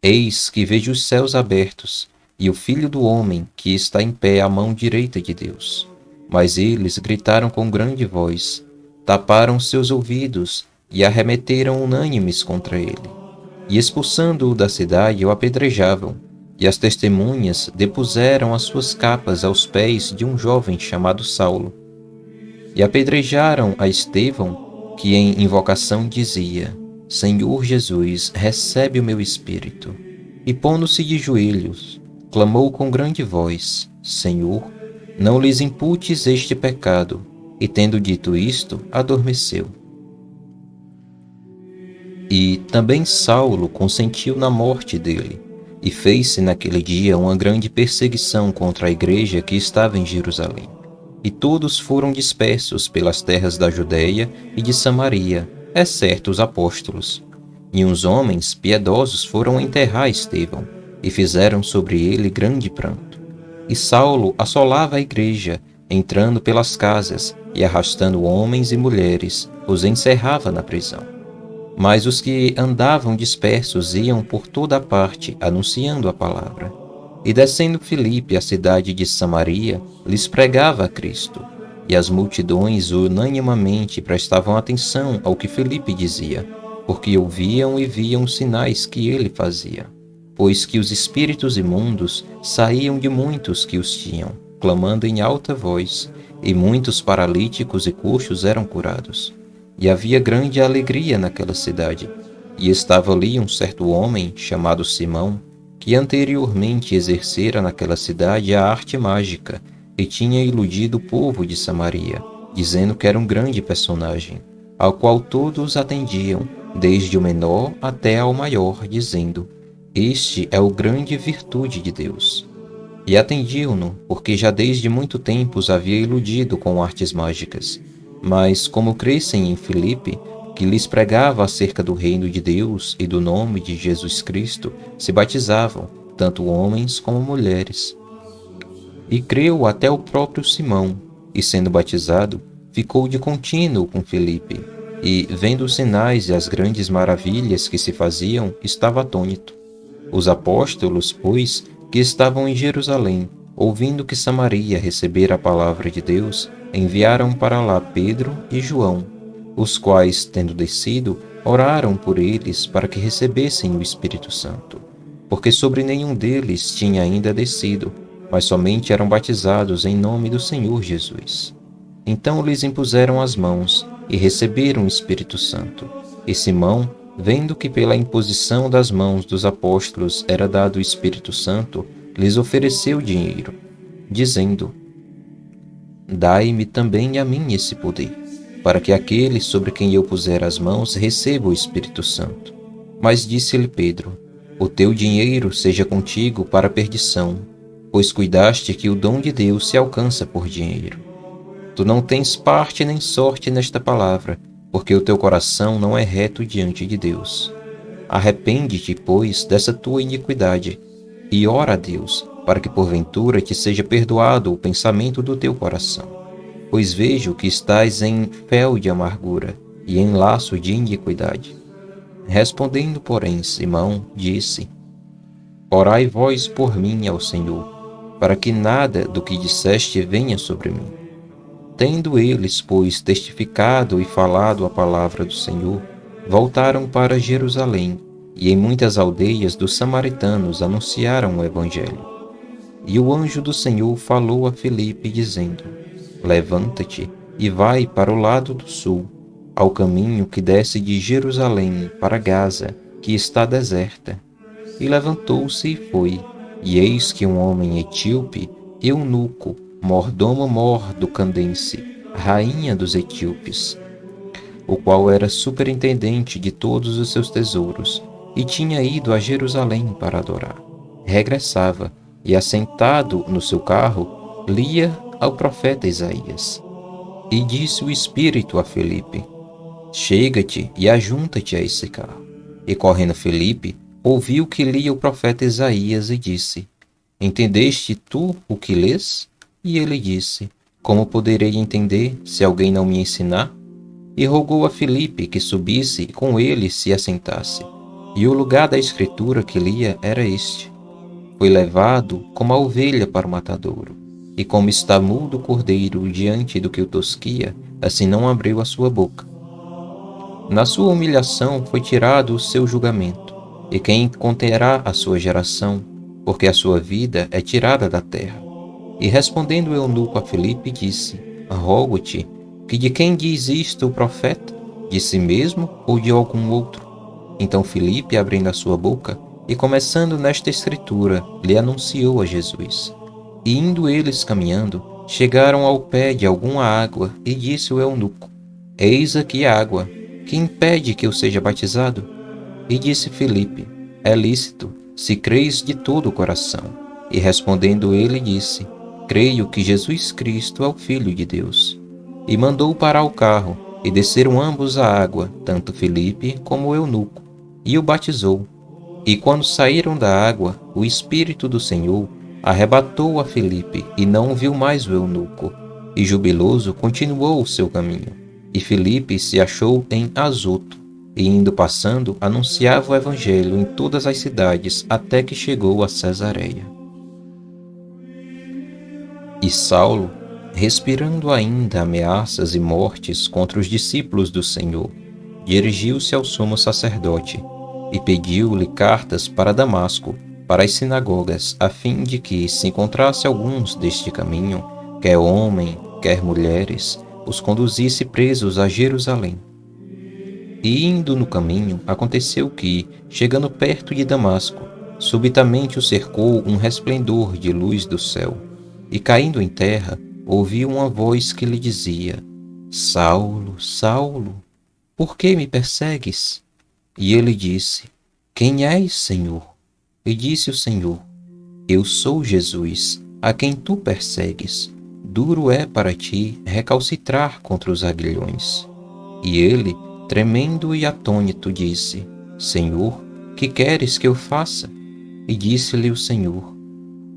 Eis que vejo os céus abertos, e o Filho do Homem que está em pé à mão direita de Deus. Mas eles gritaram com grande voz, taparam seus ouvidos e arremeteram unânimes contra ele. E expulsando-o da cidade, o apedrejavam, e as testemunhas depuseram as suas capas aos pés de um jovem chamado Saulo. E apedrejaram a Estevão, que em invocação dizia: Senhor Jesus, recebe o meu espírito. E pondo-se de joelhos, clamou com grande voz: Senhor, não lhes imputes este pecado. E tendo dito isto, adormeceu. E também Saulo consentiu na morte dele, e fez-se naquele dia uma grande perseguição contra a igreja que estava em Jerusalém. E todos foram dispersos pelas terras da Judéia e de Samaria, exceto os apóstolos. E uns homens piedosos foram enterrar Estevão, e fizeram sobre ele grande pranto. E Saulo assolava a igreja, entrando pelas casas e arrastando homens e mulheres, os encerrava na prisão. Mas os que andavam dispersos iam por toda a parte, anunciando a palavra. E descendo Filipe à cidade de Samaria, lhes pregava a Cristo. E as multidões unanimemente prestavam atenção ao que Filipe dizia, porque ouviam e viam os sinais que ele fazia. Pois que os espíritos imundos saíam de muitos que os tinham, clamando em alta voz, e muitos paralíticos e coxos eram curados. E havia grande alegria naquela cidade. E estava ali um certo homem, chamado Simão, que anteriormente exercera naquela cidade a arte mágica, e tinha iludido o povo de Samaria, dizendo que era um grande personagem, ao qual todos atendiam, desde o menor até ao maior, dizendo: Este é o grande virtude de Deus. E atendiam-no, porque já desde muito tempo os havia iludido com artes mágicas. Mas, como crescem em Filipe, que lhes pregava acerca do reino de Deus e do nome de Jesus Cristo, se batizavam, tanto homens como mulheres. E creu até o próprio Simão, e sendo batizado, ficou de contínuo com Filipe, e, vendo os sinais e as grandes maravilhas que se faziam, estava atônito. Os apóstolos, pois, que estavam em Jerusalém, ouvindo que Samaria recebera a palavra de Deus, enviaram para lá Pedro e João, os quais, tendo descido, oraram por eles para que recebessem o Espírito Santo, porque sobre nenhum deles tinha ainda descido, mas somente eram batizados em nome do Senhor Jesus. Então lhes impuseram as mãos e receberam o Espírito Santo. E Simão, vendo que pela imposição das mãos dos apóstolos era dado o Espírito Santo, lhes ofereceu dinheiro, dizendo: Dai-me também a mim esse poder, para que aquele sobre quem eu puser as mãos receba o Espírito Santo. Mas disse-lhe Pedro: O teu dinheiro seja contigo para a perdição, pois cuidaste que o dom de Deus se alcança por dinheiro. Tu não tens parte nem sorte nesta palavra, porque o teu coração não é reto diante de Deus. Arrepende-te, pois, dessa tua iniquidade, e ora a Deus, para que porventura te seja perdoado o pensamento do teu coração. Pois vejo que estás em fel de amargura e em laço de iniquidade. Respondendo, porém, Simão disse: Orai vós por mim ao Senhor, para que nada do que disseste venha sobre mim. Tendo eles, pois, testificado e falado a palavra do Senhor, voltaram para Jerusalém, e em muitas aldeias dos samaritanos anunciaram o Evangelho. E o anjo do Senhor falou a Filipe, dizendo: Levanta-te e vai para o lado do sul, ao caminho que desce de Jerusalém para Gaza, que está deserta. E levantou-se e foi, e eis que um homem etíope, eunuco, mordomo-mor do Candense, rainha dos etíopes, o qual era superintendente de todos os seus tesouros, e tinha ido a Jerusalém para adorar. Regressava, e assentado no seu carro, lia ao profeta Isaías. E disse o Espírito a Filipe: Chega-te e ajunta-te a esse carro. E correndo Filipe, ouviu que lia o profeta Isaías e disse: Entendeste tu o que lês? E ele disse: Como poderei entender, se alguém não me ensinar? E rogou a Filipe que subisse e com ele se assentasse. E o lugar da escritura que lia era este: Foi levado como a ovelha para o matadouro, e como está mudo o cordeiro diante do que o tosquia, assim não abriu a sua boca. Na sua humilhação foi tirado o seu julgamento, e quem conterá a sua geração, porque a sua vida é tirada da terra. E respondendo o eunuco a Filipe, disse: Rogo-te, que de quem diz isto o profeta? De si mesmo ou de algum outro? Então Filipe, abrindo a sua boca, e começando nesta escritura, lhe anunciou a Jesus. E indo eles caminhando, chegaram ao pé de alguma água, e disse o eunuco: Eis aqui a água, que impede que eu seja batizado? E disse Filipe: É lícito, se creis de todo o coração. E respondendo ele, disse: Creio que Jesus Cristo é o Filho de Deus. E mandou parar o carro, e desceram ambos à água, tanto Filipe como o eunuco, e o batizou. E quando saíram da água, o Espírito do Senhor arrebatou a Filipe, e não viu mais o eunuco. E jubiloso continuou o seu caminho. E Filipe se achou em Azoto, e indo passando, anunciava o evangelho em todas as cidades, até que chegou a Cesareia. E Saulo, respirando ainda ameaças e mortes contra os discípulos do Senhor, dirigiu-se ao sumo sacerdote e pediu-lhe cartas para Damasco, para as sinagogas, a fim de que, se encontrasse alguns deste caminho, quer homem, quer mulheres, os conduzisse presos a Jerusalém. E indo no caminho, aconteceu que, chegando perto de Damasco, subitamente o cercou um resplendor de luz do céu, e caindo em terra, ouviu uma voz que lhe dizia: Saulo, Saulo, por que me persegues? E ele disse: Quem és, Senhor? E disse o Senhor: Eu sou Jesus, a quem tu persegues. Duro é para ti recalcitrar contra os aguilhões. E ele, tremendo e atônito, disse: Senhor, que queres que eu faça? E disse-lhe o Senhor: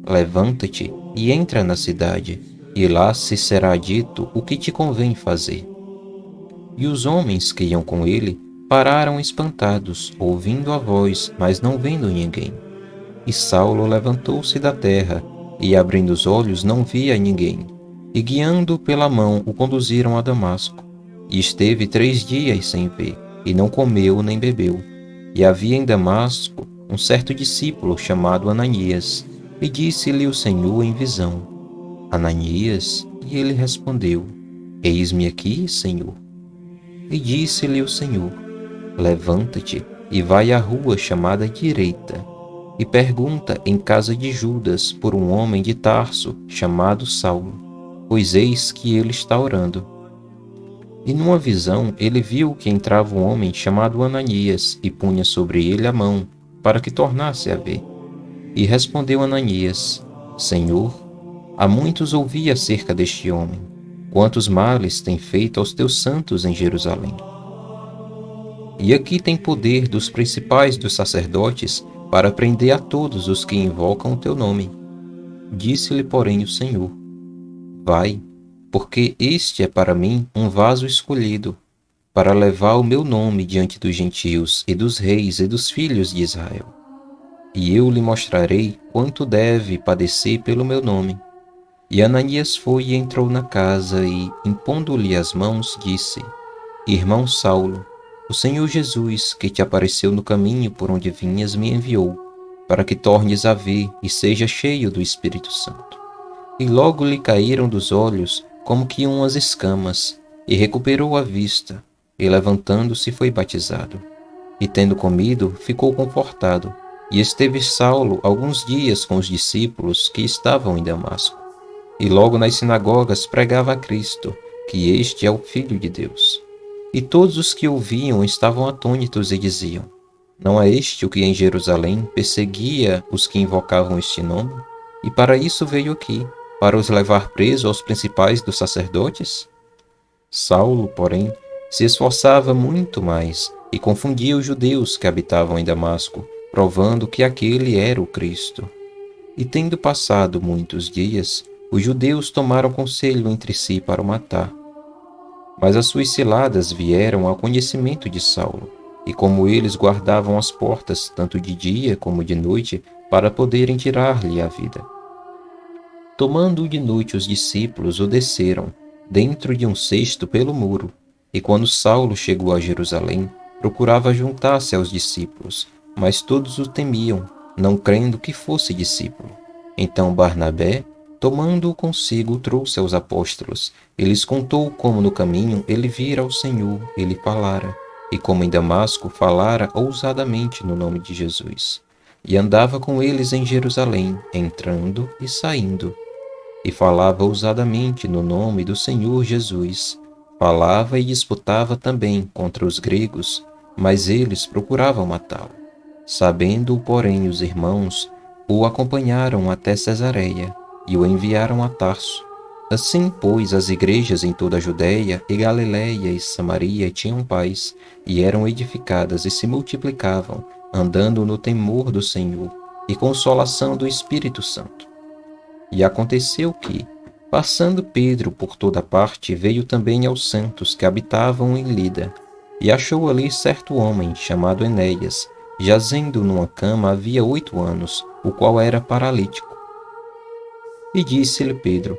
Levanta-te e entra na cidade, e lá se será dito o que te convém fazer. E os homens que iam com ele pararam espantados, ouvindo a voz, mas não vendo ninguém. E Saulo levantou-se da terra, e abrindo os olhos não via ninguém. E guiando-o pela mão o conduziram a Damasco. E esteve 3 dias sem ver, e não comeu nem bebeu. E havia em Damasco um certo discípulo chamado Ananias, e disse-lhe o Senhor em visão: Ananias? E ele respondeu: Eis-me aqui, Senhor. E disse-lhe o Senhor: Levanta-te e vai à rua chamada Direita, e pergunta em casa de Judas por um homem de Tarso chamado Saulo, pois eis que ele está orando. E numa visão ele viu que entrava um homem chamado Ananias e punha sobre ele a mão, para que tornasse a ver. E respondeu Ananias: Senhor, há muitos ouvi acerca deste homem, quantos males tem feito aos teus santos em Jerusalém. E aqui tem poder dos principais dos sacerdotes para prender a todos os que invocam o teu nome. Disse-lhe, porém, o Senhor: Vai, porque este é para mim um vaso escolhido, para levar o meu nome diante dos gentios e dos reis e dos filhos de Israel. E eu lhe mostrarei quanto deve padecer pelo meu nome. E Ananias foi e entrou na casa e, impondo-lhe as mãos, disse: Irmão Saulo, o Senhor Jesus, que te apareceu no caminho por onde vinhas, me enviou, para que tornes a ver e seja cheio do Espírito Santo. E logo lhe caíram dos olhos como que umas escamas, e recuperou a vista, e levantando-se foi batizado. E tendo comido, ficou confortado, e esteve Saulo alguns dias com os discípulos que estavam em Damasco. E logo nas sinagogas pregava a Cristo, que este é o Filho de Deus. E todos os que ouviam estavam atônitos e diziam: Não é este o que em Jerusalém perseguia os que invocavam este nome? E para isso veio aqui, para os levar preso aos principais dos sacerdotes? Saulo, porém, se esforçava muito mais e confundia os judeus que habitavam em Damasco, provando que aquele era o Cristo. E tendo passado muitos dias, os judeus tomaram conselho entre si para o matar. Mas as suas ciladas vieram ao conhecimento de Saulo, e como eles guardavam as portas tanto de dia como de noite, para poderem tirar-lhe a vida. Tomando-o de noite os discípulos o desceram, dentro de um cesto pelo muro, e quando Saulo chegou a Jerusalém, procurava juntar-se aos discípulos, mas todos o temiam, não crendo que fosse discípulo. Então Barnabé, tomando-o consigo, o trouxe aos apóstolos, e lhes contou como no caminho ele vira ao Senhor, ele falara, e como em Damasco falara ousadamente no nome de Jesus. E andava com eles em Jerusalém, entrando e saindo. E falava ousadamente no nome do Senhor Jesus. Falava e disputava também contra os gregos, mas eles procuravam matá-lo. Sabendo-o, porém, os irmãos, o acompanharam até Cesareia, e o enviaram a Tarso. Assim, pois, as igrejas em toda a Judéia e Galiléia e Samaria tinham paz, e eram edificadas e se multiplicavam, andando no temor do Senhor e consolação do Espírito Santo. E aconteceu que, passando Pedro por toda parte, veio também aos santos que habitavam em Lida, e achou ali certo homem chamado Enéas, jazendo numa cama havia 8 anos, o qual era paralítico. E disse-lhe Pedro: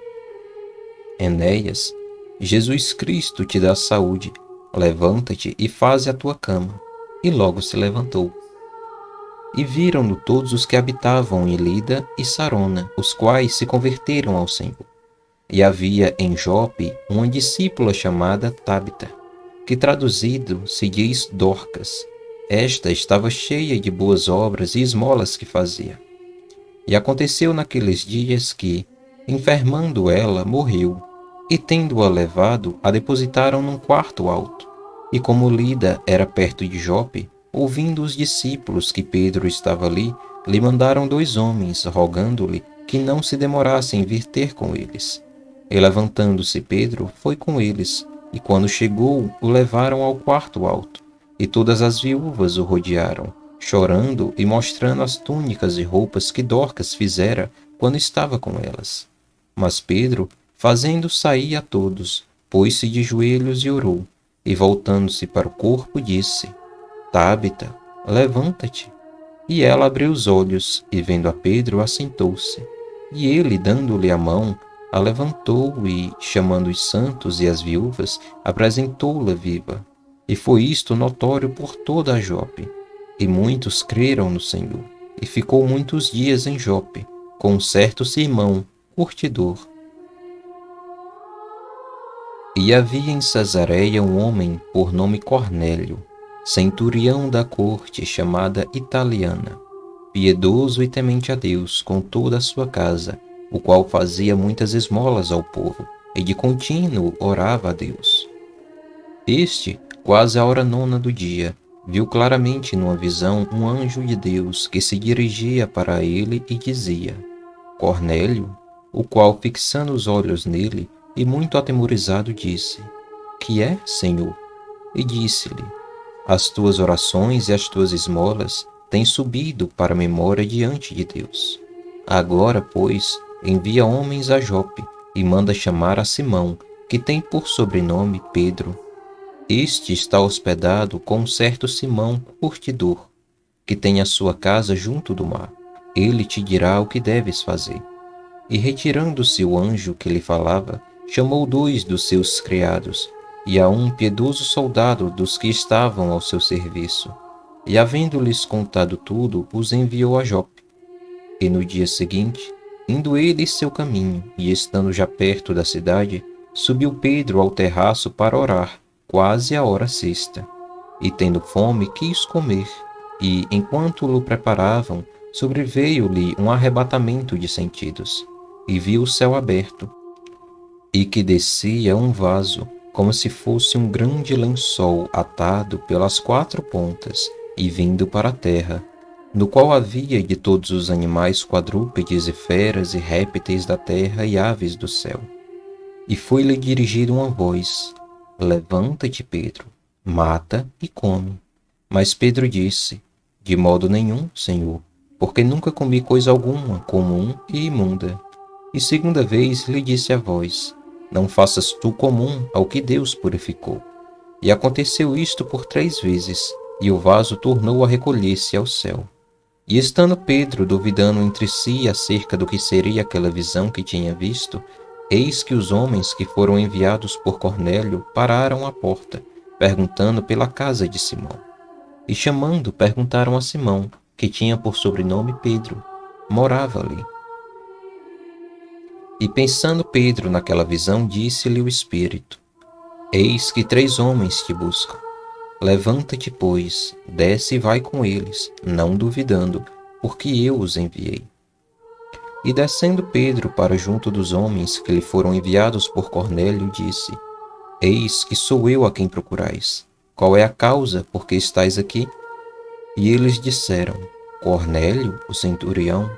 Enéas, Jesus Cristo te dá saúde, levanta-te e faze a tua cama. E logo se levantou. E viram-no todos os que habitavam em Lida e Sarona, os quais se converteram ao Senhor. E havia em Jope uma discípula chamada Tabita, que traduzido se diz Dorcas. Esta estava cheia de boas obras e esmolas que fazia. E aconteceu naqueles dias que, enfermando ela, morreu, e tendo-a levado, a depositaram num quarto alto. E como Lida era perto de Jope, ouvindo os discípulos que Pedro estava ali, lhe mandaram 2 homens, rogando-lhe que não se demorasse em vir ter com eles. E levantando-se Pedro, foi com eles, e quando chegou, o levaram ao quarto alto, e todas as viúvas o rodearam, chorando e mostrando as túnicas e roupas que Dorcas fizera quando estava com elas. Mas Pedro, fazendo sair a todos, pôs-se de joelhos e orou, e voltando-se para o corpo, disse: Tabita, levanta-te. E ela abriu os olhos, e vendo a Pedro, assentou-se. E ele, dando-lhe a mão, a levantou e, chamando os santos e as viúvas, apresentou-la viva. E foi isto notório por toda a Jope. E muitos creram no Senhor. E ficou muitos dias em Jope, com um certo Simão, curtidor. E havia em Cesareia um homem por nome Cornélio, centurião da corte chamada Italiana, piedoso e temente a Deus com toda a sua casa, o qual fazia muitas esmolas ao povo, e de contínuo orava a Deus. Este, quase à hora 9ª do dia, viu claramente numa visão um anjo de Deus que se dirigia para ele e dizia: Cornélio, o qual, fixando os olhos nele, e muito atemorizado, disse: Que é, Senhor? E disse-lhe: As tuas orações e as tuas esmolas têm subido para a memória diante de Deus. Agora, pois, envia homens a Jope e manda chamar a Simão, que tem por sobrenome Pedro. Este está hospedado com um certo Simão curtidor, que tem a sua casa junto do mar. Ele te dirá o que deves fazer. E retirando-se o anjo que lhe falava, chamou 2 dos seus criados, e a um piedoso soldado dos que estavam ao seu serviço. E havendo-lhes contado tudo, os enviou a Jope. E no dia seguinte, indo ele seu caminho, e estando já perto da cidade, subiu Pedro ao terraço para orar, quase à hora sexta. E tendo fome, quis comer, e, enquanto o preparavam, sobreveio-lhe um arrebatamento de sentidos, e viu o céu aberto, e que descia um vaso, como se fosse um grande lençol atado pelas 4 pontas, e vindo para a terra, no qual havia de todos os animais quadrúpedes e feras e répteis da terra e aves do céu. E foi-lhe dirigida uma voz: Levanta-te, Pedro, mata e come. Mas Pedro disse: De modo nenhum, Senhor, porque nunca comi coisa alguma comum e imunda. E segunda vez lhe disse a voz: Não faças tu comum ao que Deus purificou. E aconteceu isto por 3 vezes, e o vaso tornou a recolher-se ao céu. E estando Pedro duvidando entre si acerca do que seria aquela visão que tinha visto, eis que os homens que foram enviados por Cornélio pararam à porta, perguntando pela casa de Simão. E chamando, perguntaram a Simão, que tinha por sobrenome Pedro, morava ali. E pensando Pedro naquela visão, disse-lhe o Espírito: Eis que 3 homens te buscam. Levanta-te, pois, desce e vai com eles, não duvidando, porque eu os enviei. E descendo Pedro para junto dos homens que lhe foram enviados por Cornélio, disse: Eis que sou eu a quem procurais. Qual é a causa por que estais aqui? E eles disseram: Cornélio, o centurião,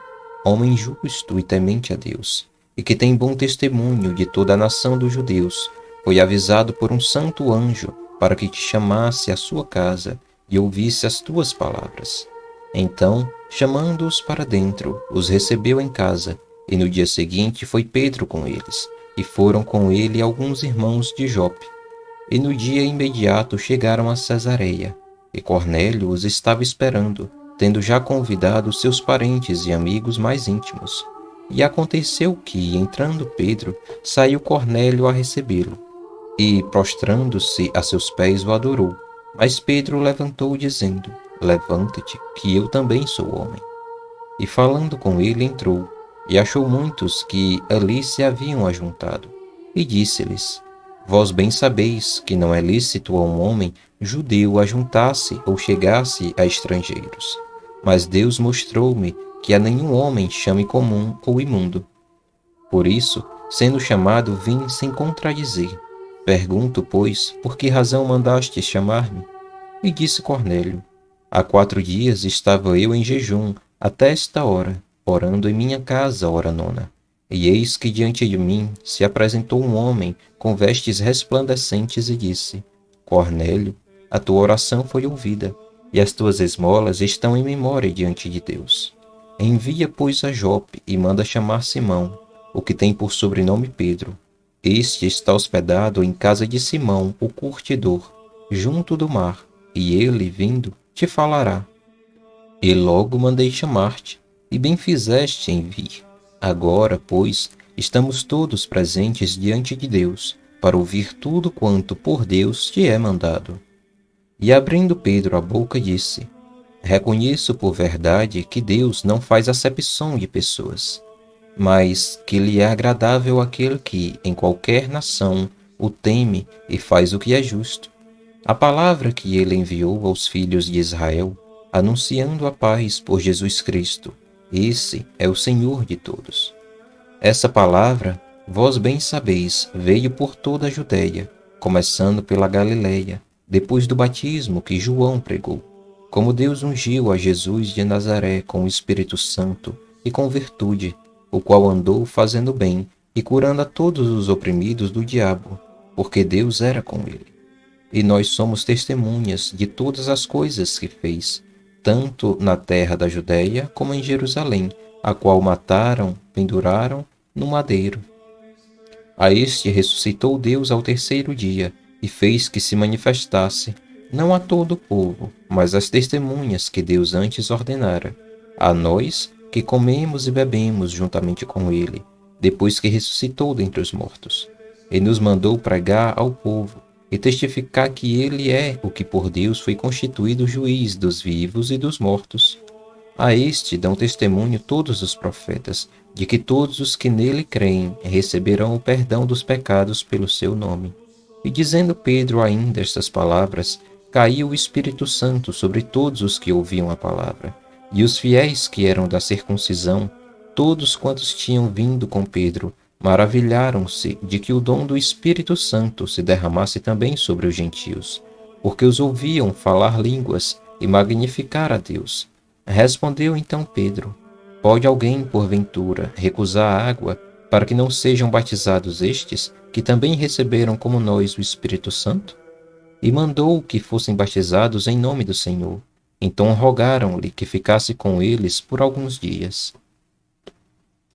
homem justo e temente a Deus, e que tem bom testemunho de toda a nação dos judeus, foi avisado por um santo anjo para que te chamasse à sua casa e ouvisse as tuas palavras. Então, chamando-os para dentro, os recebeu em casa, e no dia seguinte foi Pedro com eles, e foram com ele alguns irmãos de Jope. E no dia imediato chegaram a Cesareia, e Cornélio os estava esperando, tendo já convidado seus parentes e amigos mais íntimos. E aconteceu que, entrando Pedro, saiu Cornélio a recebê-lo, e, prostrando-se a seus pés, o adorou. Mas Pedro o levantou, dizendo: Levanta-te, que eu também sou homem. E falando com ele, entrou, e achou muitos que ali se haviam ajuntado, e disse-lhes: Vós bem sabeis que não é lícito a um homem judeu ajuntar-se ou chegar-se a estrangeiros. Mas Deus mostrou-me que a nenhum homem chame comum ou imundo. Por isso, sendo chamado, vim sem contradizer. Pergunto, pois, por que razão mandaste chamar-me? E disse Cornélio: Há 4 dias estava eu em jejum, até esta hora, orando em minha casa, hora nona. E eis que diante de mim se apresentou um homem com vestes resplandecentes e disse: Cornélio, a tua oração foi ouvida, e as tuas esmolas estão em memória diante de Deus. Envia, pois, a Jope e manda chamar Simão, o que tem por sobrenome Pedro. Este está hospedado em casa de Simão, o curtidor, junto do mar, e ele, vindo, te falará. E logo mandei chamar-te, e bem fizeste em vir. Agora, pois, estamos todos presentes diante de Deus, para ouvir tudo quanto por Deus te é mandado. E abrindo Pedro a boca, disse: Reconheço por verdade que Deus não faz acepção de pessoas, mas que lhe é agradável aquele que, em qualquer nação, o teme e faz o que é justo. A palavra que ele enviou aos filhos de Israel, anunciando a paz por Jesus Cristo, esse é o Senhor de todos. Essa palavra, vós bem sabeis, veio por toda a Judéia, começando pela Galileia, depois do batismo que João pregou, como Deus ungiu a Jesus de Nazaré com o Espírito Santo e com virtude, o qual andou fazendo bem e curando a todos os oprimidos do diabo, porque Deus era com ele. E nós somos testemunhas de todas as coisas que fez, tanto na terra da Judéia como em Jerusalém, a qual mataram, penduraram no madeiro. A este ressuscitou Deus ao terceiro dia, e fez que se manifestasse, não a todo o povo, mas às testemunhas que Deus antes ordenara, a nós que comemos e bebemos juntamente com ele, depois que ressuscitou dentre os mortos. E nos mandou pregar ao povo, e testificar que ele é o que por Deus foi constituído juiz dos vivos e dos mortos. A este dão testemunho todos os profetas, de que todos os que nele creem receberão o perdão dos pecados pelo seu nome. E dizendo Pedro ainda estas palavras, caiu o Espírito Santo sobre todos os que ouviam a palavra. E os fiéis que eram da circuncisão, todos quantos tinham vindo com Pedro, maravilharam-se de que o dom do Espírito Santo se derramasse também sobre os gentios, porque os ouviam falar línguas e magnificar a Deus. Respondeu então Pedro: Pode alguém, porventura, recusar a água, para que não sejam batizados estes, que também receberam como nós o Espírito Santo? E mandou que fossem batizados em nome do Senhor. Então rogaram-lhe que ficasse com eles por alguns dias.